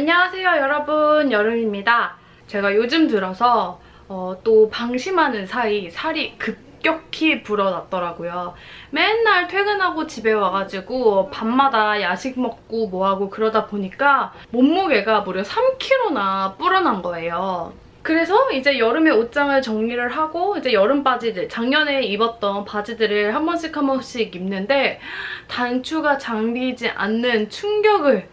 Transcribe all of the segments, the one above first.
안녕하세요 여러분, 여름입니다. 제가 요즘 들어서 또 방심하는 사이 살이 급격히 불어났더라고요. 맨날 퇴근하고 집에 와가지고 밤마다 야식 먹고 뭐하고 그러다 보니까 몸무게가 무려 3kg나 불어난 거예요. 그래서 이제 여름에 옷장을 정리를 하고 이제 여름 바지들, 작년에 입었던 바지들을 한 번씩 입는데 단추가 잠기지 않는 충격을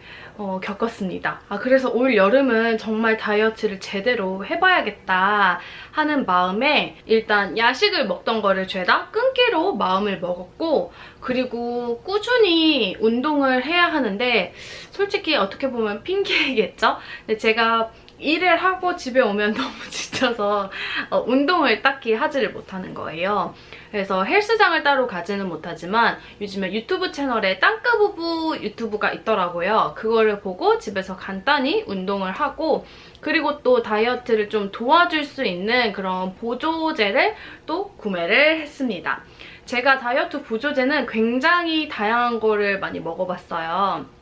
겪었습니다. 그래서 올 여름은 정말 다이어트를 제대로 해봐야겠다 하는 마음에 일단 야식을 먹던 거를 죄다 끊기로 마음을 먹었고, 그리고 꾸준히 운동을 해야 하는데 솔직히 어떻게 보면 핑계겠죠? 근데 제가 일을 하고 집에 오면 너무 지쳐서 운동을 딱히 하지를 못하는 거예요. 그래서 헬스장을 따로 가지는 못하지만 요즘에 유튜브 채널에 땅끄부부 유튜브가 있더라고요. 그거를 보고 집에서 간단히 운동을 하고, 그리고 또 다이어트를 좀 도와줄 수 있는 그런 보조제를 또 구매를 했습니다. 제가 다이어트 보조제는 굉장히 다양한 거를 많이 먹어봤어요.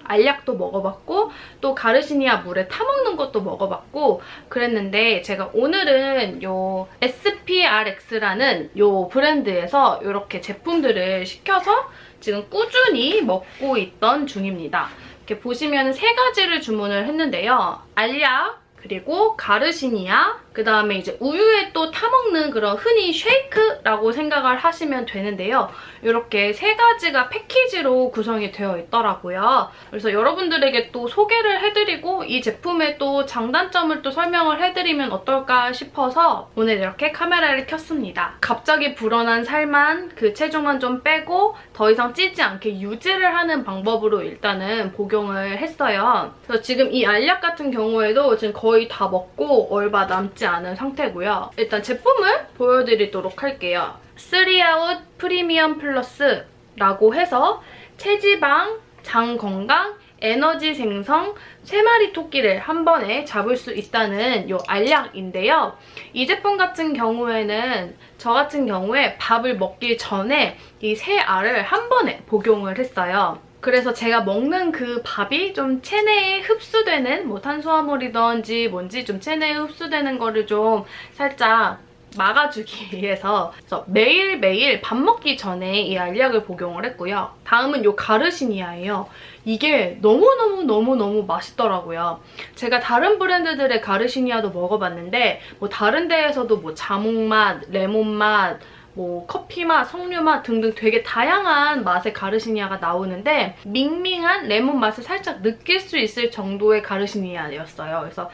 알약도 먹어봤고 또 가르시니아 물에 타먹는 것도 먹어봤고 그랬는데, 제가 오늘은 요 SPRX라는 요 브랜드에서 이렇게 제품들을 시켜서 지금 꾸준히 먹고 있던 중입니다. 이렇게 보시면 세 가지를 주문을 했는데요. 알약, 그리고 가르시니아, 그 다음에 이제 우유에 또 타먹는 그런 흔히 쉐이크라고 생각을 하시면 되는데요. 이렇게 세 가지가 패키지로 구성이 되어 있더라고요. 그래서 여러분들에게 또 소개를 해드리고 이 제품의 또 장단점을 또 설명을 해드리면 어떨까 싶어서 오늘 이렇게 카메라를 켰습니다. 갑자기 불어난 살만, 그 체중만 좀 빼고 더 이상 찌지 않게 유지를 하는 방법으로 일단은 복용을 했어요. 그래서 지금 이 알약 같은 경우에도 지금 거의 다 먹고 얼마 남지 않은 상태고요. 일단 제품을 보여드리도록 할게요. 3아웃 프리미엄 플러스라고 해서 체지방, 장 건강, 에너지 생성, 3마리 토끼를 한 번에 잡을 수 있다는 이 알약인데요. 이 제품 같은 경우에는 저 같은 경우에 밥을 먹기 전에 이 3알을 한 번에 복용을 했어요. 그래서 제가 먹는 그 밥이 좀 체내에 흡수되는, 뭐 탄수화물이든지 뭔지 좀 체내에 흡수되는 거를 좀 살짝 막아주기 위해서 그래서 매일매일 밥 먹기 전에 이 알약을 복용을 했고요. 다음은 이 가르시니아예요. 이게 너무너무 맛있더라고요. 제가 다른 브랜드들의 가르시니아도 먹어봤는데 뭐 다른 데에서도 뭐 자몽맛, 레몬맛, 뭐 커피맛, 석류맛 등등 되게 다양한 맛의 가르시니아가 나오는데 밍밍한 레몬 맛을 살짝 느낄 수 있을 정도의 가르시니아였어요. 그래서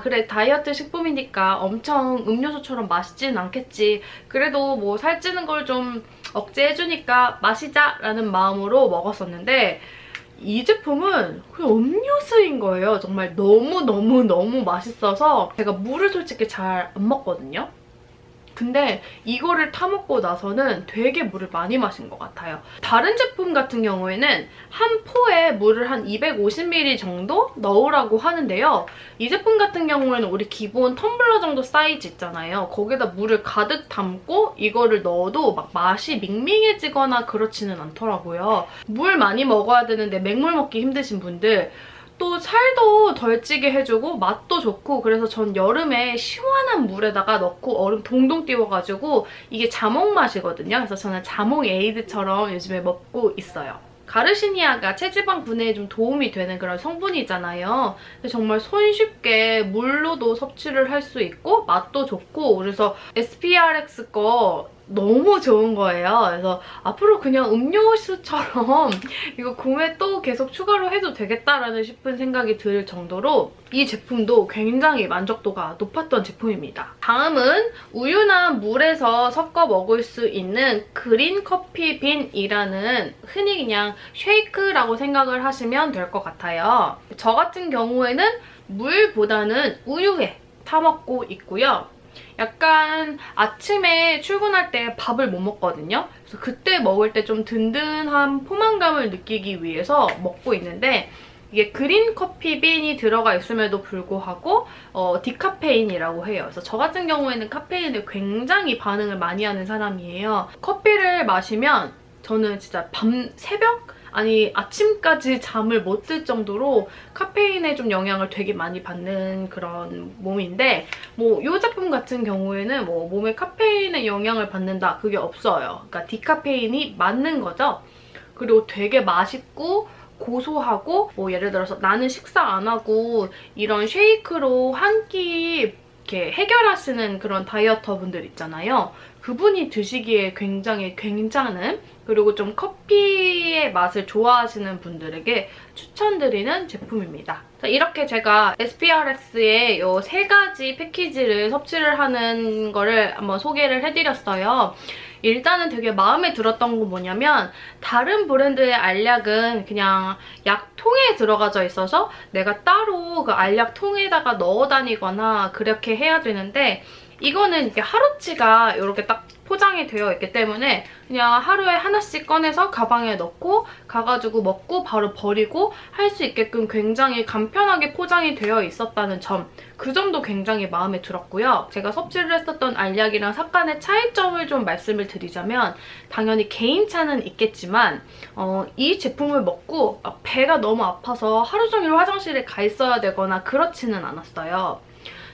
그래, 다이어트 식품이니까 엄청 음료수처럼 맛있지는 않겠지, 그래도 뭐 살찌는 걸 좀 억제해주니까 마시자라는 마음으로 먹었었는데 이 제품은 그냥 음료수인 거예요. 정말 너무 맛있어서 제가 물을 솔직히 잘 안 먹거든요. 근데 이거를 타먹고 나서는 되게 물을 많이 마신 것 같아요. 다른 제품 같은 경우에는 한 포에 물을 한 250ml 정도 넣으라고 하는데요. 이 제품 같은 경우에는 우리 기본 텀블러 정도 사이즈 있잖아요. 거기다 물을 가득 담고 이거를 넣어도 막 맛이 밍밍해지거나 그렇지는 않더라고요. 물 많이 먹어야 되는데 맹물 먹기 힘드신 분들, 또 살도 덜 찌게 해주고 맛도 좋고, 그래서 전 여름에 시원한 물에다가 넣고 얼음 동동 띄워가지고 이게 자몽 맛이거든요. 그래서 저는 자몽 에이드처럼 요즘에 먹고 있어요. 가르시니아가 체지방 분해에 좀 도움이 되는 그런 성분이잖아요. 근데 정말 손쉽게 물로도 섭취를 할 수 있고 맛도 좋고, 그래서 SPRX 거 너무 좋은 거예요. 그래서 앞으로 그냥 음료수처럼 이거 구매 또 계속 추가로 해도 되겠다라는 싶은 생각이 들 정도로 이 제품도 굉장히 만족도가 높았던 제품입니다. 다음은 우유나 물에서 섞어 먹을 수 있는 그린 커피 빈이라는, 흔히 그냥 쉐이크라고 생각을 하시면 될 것 같아요. 저 같은 경우에는 물보다는 우유에 타먹고 있고요. 약간 아침에 출근할 때 밥을 못 먹거든요. 그래서 그때 먹을 때 좀 든든한 포만감을 느끼기 위해서 먹고 있는데, 이게 그린 커피 빈이 들어가 있음에도 불구하고 디카페인이라고 해요. 그래서 저 같은 경우에는 카페인에 굉장히 반응을 많이 하는 사람이에요. 커피를 마시면 저는 진짜 새벽? 아니 아침까지 잠을 못 들 정도로 카페인에 좀 영향을 되게 많이 받는 그런 몸인데 뭐 이 제품 같은 경우에는 뭐 몸에 카페인에 영향을 받는다 그게 없어요. 그러니까 디카페인이 맞는 거죠. 그리고 되게 맛있고 고소하고 뭐 예를 들어서 나는 식사 안 하고 이런 쉐이크로 한 끼 이렇게 해결하시는 그런 다이어터 분들 있잖아요. 그분이 드시기에 굉장히 괜찮은 그리고 좀 커피의 맛을 좋아하시는 분들에게 추천드리는 제품입니다. 자, 이렇게 제가 SPRX의 이 3가지 패키지를 섭취를 하는 거를 한번 소개를 해드렸어요. 일단은 되게 마음에 들었던 건 뭐냐면 다른 브랜드의 알약은 그냥 약통에 들어가져 있어서 내가 따로 그 알약통에다가 넣어 다니거나 그렇게 해야 되는데 이거는 이게 하루치가 이렇게 딱 포장이 되어 있기 때문에 그냥 하루에 하나씩 꺼내서 가방에 넣고 가가지고 먹고 바로 버리고 할 수 있게끔 굉장히 간편하게 포장이 되어 있었다는 점, 그 점도 굉장히 마음에 들었고요. 제가 섭취를 했었던 알약이랑 삭간의 차이점을 좀 말씀을 드리자면 당연히 개인차는 있겠지만 이 제품을 먹고 배가 너무 아파서 하루 종일 화장실에 가 있어야 되거나 그렇지는 않았어요.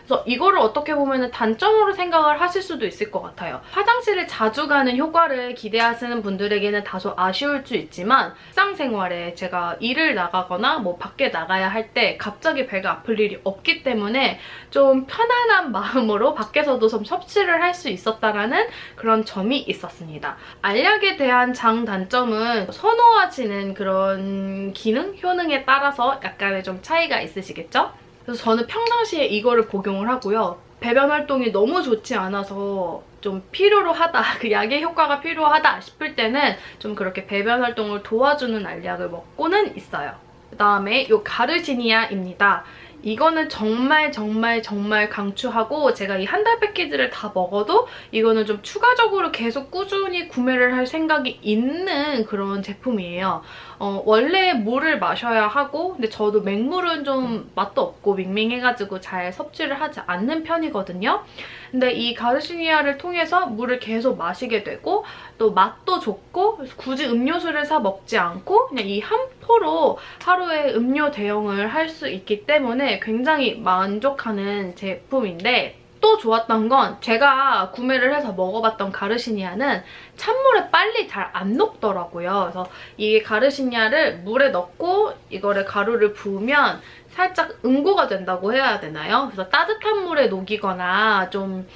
그래서 이거를 어떻게 보면 단점으로 생각을 하실 수도 있을 것 같아요. 화장실을 자주 가는 효과를 기대하시는 분들에게는 다소 아쉬울 수 있지만 일상생활에 제가 일을 나가거나 뭐 밖에 나가야 할 때 갑자기 배가 아플 일이 없기 때문에 좀 편안한 마음으로 밖에서도 좀 섭취를 할 수 있었다라는 그런 점이 있었습니다. 알약에 대한 장단점은 선호하시는 그런 기능, 효능에 따라서 약간의 좀 차이가 있으시겠죠? 그래서 저는 평상시에 이거를 복용을 하고요. 배변 활동이 너무 좋지 않아서 좀 필요로 하다, 그 약의 효과가 필요하다 싶을 때는 좀 그렇게 배변 활동을 도와주는 알약을 먹고는 있어요. 그다음에 이 가르시니아입니다. 이거는 정말 강추하고 제가 이 한 달 패키지를 다 먹어도 이거는 좀 추가적으로 계속 꾸준히 구매를 할 생각이 있는 그런 제품이에요. 원래 물을 마셔야 하고 근데 저도 맹물은 좀 맛도 없고 밍밍해가지고 잘 섭취를 하지 않는 편이거든요. 근데 이 가르시니아를 통해서 물을 계속 마시게 되고 또 맛도 좋고 굳이 음료수를 사 먹지 않고 그냥 이 한 포로 하루에 음료 대용을 할 수 있기 때문에 굉장히 만족하는 제품인데 또 좋았던 건 제가 구매를 해서 먹어봤던 가르시니아는 찬물에 빨리 잘 안 녹더라고요. 그래서 이 가르시니아를 물에 넣고 이거를 가루를 부으면 살짝 응고가 된다고 해야 되나요? 그래서 따뜻한 물에 녹이거나 좀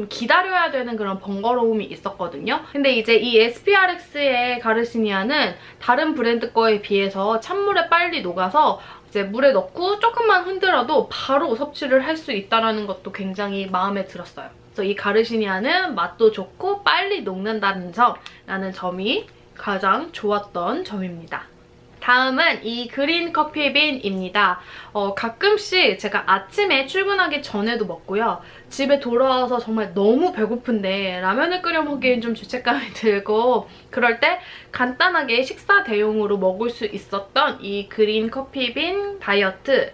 기다려야 되는 그런 번거로움이 있었거든요. 근데 이제 이 SPRX의 가르시니아는 다른 브랜드 거에 비해서 찬물에 빨리 녹아서 이제 물에 넣고 조금만 흔들어도 바로 섭취를 할 수 있다는 것도 굉장히 마음에 들었어요. 그래서 이 가르시니아는 맛도 좋고 빨리 녹는다는 점이라는 점이 가장 좋았던 점입니다. 다음은 이 그린 커피빈입니다. 가끔씩 제가 아침에 출근하기 전에도 먹고요. 집에 돌아와서 정말 너무 배고픈데 라면을 끓여 먹기엔 좀 죄책감이 들고 그럴 때 간단하게 식사 대용으로 먹을 수 있었던 이 그린 커피빈 다이어트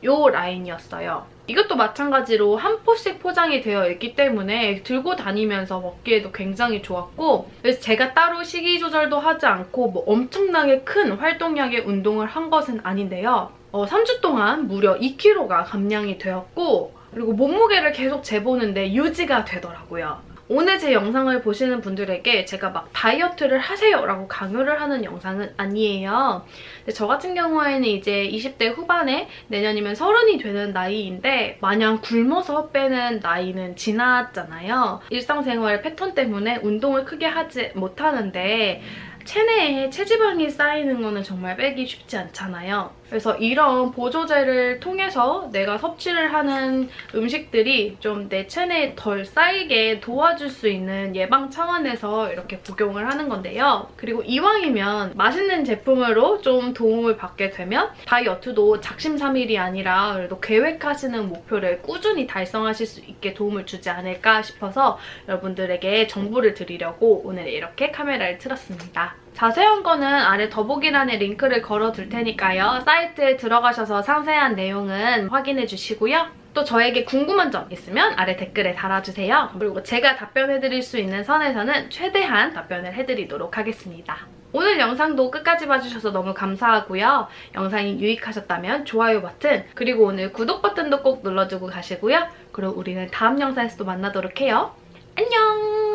요 라인이었어요. 이것도 마찬가지로 한 포씩 포장이 되어 있기 때문에 들고 다니면서 먹기에도 굉장히 좋았고 그래서 제가 따로 식이 조절도 하지 않고 뭐 엄청나게 큰 활동량의 운동을 한 것은 아닌데요. 3주 동안 무려 2kg가 감량이 되었고 그리고 몸무게를 계속 재보는데 유지가 되더라고요. 오늘 제 영상을 보시는 분들에게 제가 막 다이어트를 하세요 라고 강요를 하는 영상은 아니에요. 근데 저 같은 경우에는 이제 20대 후반에 내년이면 30이 되는 나이인데 마냥 굶어서 빼는 나이는 지났잖아요. 일상생활 패턴 때문에 운동을 크게 하지 못하는데 체내에 체지방이 쌓이는 거는 정말 빼기 쉽지 않잖아요. 그래서 이런 보조제를 통해서 내가 섭취를 하는 음식들이 좀 내 체내에 덜 쌓이게 도와줄 수 있는 예방 차원에서 이렇게 복용을 하는 건데요. 그리고 이왕이면 맛있는 제품으로 좀 도움을 받게 되면 다이어트도 작심삼일이 아니라 그래도 계획하시는 목표를 꾸준히 달성하실 수 있게 도움을 주지 않을까 싶어서 여러분들에게 정보를 드리려고 오늘 이렇게 카메라를 틀었습니다. 자세한 거는 아래 더보기란에 링크를 걸어둘 테니까요. 사이트에 들어가셔서 상세한 내용은 확인해 주시고요. 또 저에게 궁금한 점 있으면 아래 댓글에 달아주세요. 그리고 제가 답변해드릴 수 있는 선에서는 최대한 답변을 해드리도록 하겠습니다. 오늘 영상도 끝까지 봐주셔서 너무 감사하고요. 영상이 유익하셨다면 좋아요 버튼, 그리고 오늘 구독 버튼도 꼭 눌러주고 가시고요. 그럼 우리는 다음 영상에서 또 만나도록 해요. 안녕!